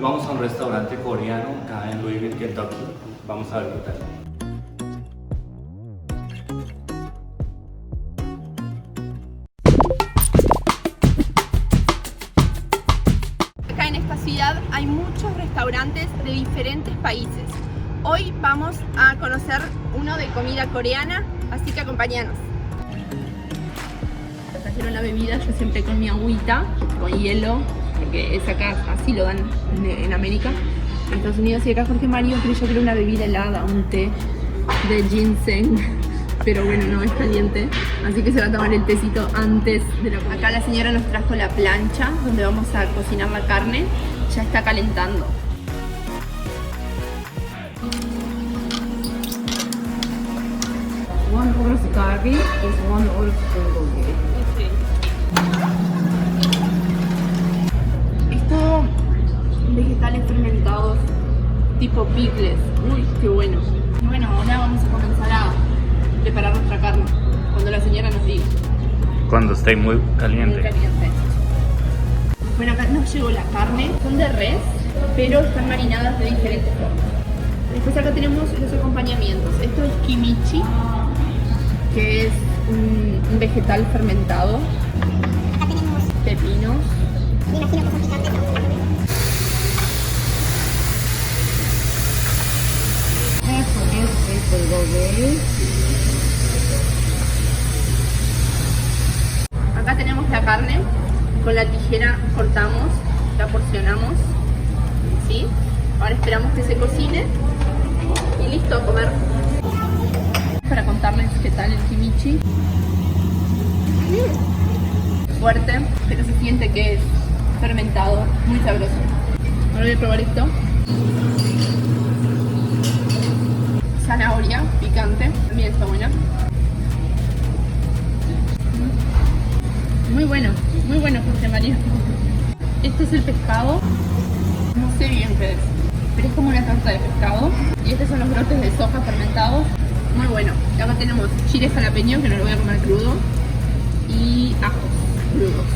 vamos a un restaurante coreano acá en Louisville, Kentucky. Vamos a ver qué tal. Acá en esta ciudad hay muchos restaurantes de diferentes países. Hoy vamos a conocer uno de comida coreana, así que acompáñanos. Trajeron la bebida, yo siempre con mi agüita, con hielo, porque es acá, así lo dan en América, en Estados Unidos. Y acá Jorge Mario, pero yo quiero una bebida helada, un té de ginseng, pero bueno, no es caliente, así que se va a tomar el tecito antes de la comida. Acá la señora nos trajo la plancha donde vamos a cocinar la carne, ya está calentando. One horse curry is one horse bulgogi. Es todo vegetales fermentados, tipo pickles. Uy, qué bueno. Y bueno, ahora vamos a comenzar a preparar nuestra carne, cuando la señora nos diga. Cuando esté muy caliente. Muy caliente. Bueno, acá nos llegó la carne, son de res, pero están marinadas de diferentes formas. Después acá tenemos los acompañamientos. Esto es kimchi, que es un vegetal fermentado. Acá tenemos, Pepinos. me imagino que son picantes, vamos a comer. Eso es bulgogi. Acá tenemos la carne, con la tijera cortamos, la porcionamos, ¿sí? Ahora esperamos que se cocine y listo, a comer. Para contarles qué tal el kimchi. Fuerte, pero se siente que es fermentado, muy sabroso. Ahora voy a probar esto. Zanahoria, picante, también está buena. Muy bueno, José María. Esto es el pescado, no sé bien qué es, pero es como una torta de pescado. Y estos son los brotes de soja fermentados, muy bueno. Y acá tenemos chile jalapeño, que no lo voy a comer crudo, y ajos crudos.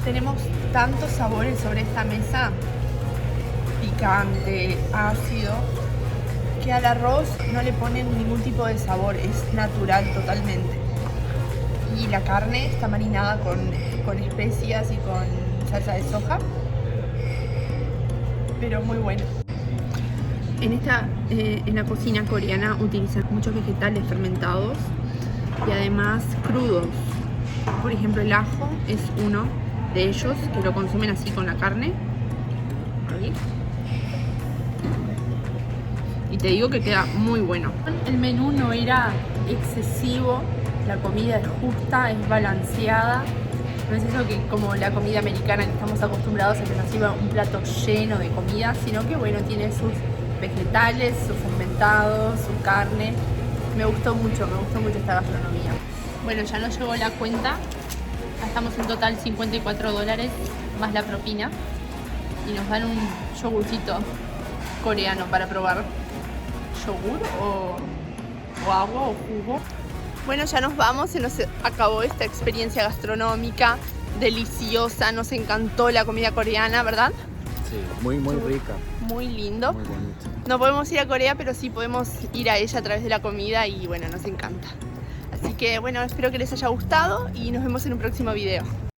Tenemos tantos sabores sobre esta mesa, picante, ácido, que al arroz no le ponen ningún tipo de sabor, es natural totalmente. Y la carne está marinada con especias y con salsa de soja, pero muy buena. En la cocina coreana utilizan muchos vegetales fermentados y además crudos. Por ejemplo, el ajo es uno de ellos, que lo consumen así con la carne. Ahí. Y te digo que queda muy bueno. El menú no era excesivo, la comida es justa, es balanceada. No es eso que como la comida americana que estamos acostumbrados a que nos sirva un plato lleno de comida, sino que bueno, tiene sus vegetales, sus fermentados, su carne. Me gustó mucho esta gastronomía. Bueno, ya nos llegó la cuenta. Gastamos en total $54 más la propina y nos dan un yogurcito coreano para probar. ¿Yogur o agua o jugo? Bueno, ya nos vamos, se nos acabó esta experiencia gastronómica deliciosa, nos encantó la comida coreana, ¿verdad? Sí, muy rica. Muy lindo. Muy bonito. No podemos ir a Corea, pero sí podemos ir a ella a través de la comida y bueno, nos encanta. Así que bueno, espero que les haya gustado y nos vemos en un próximo video.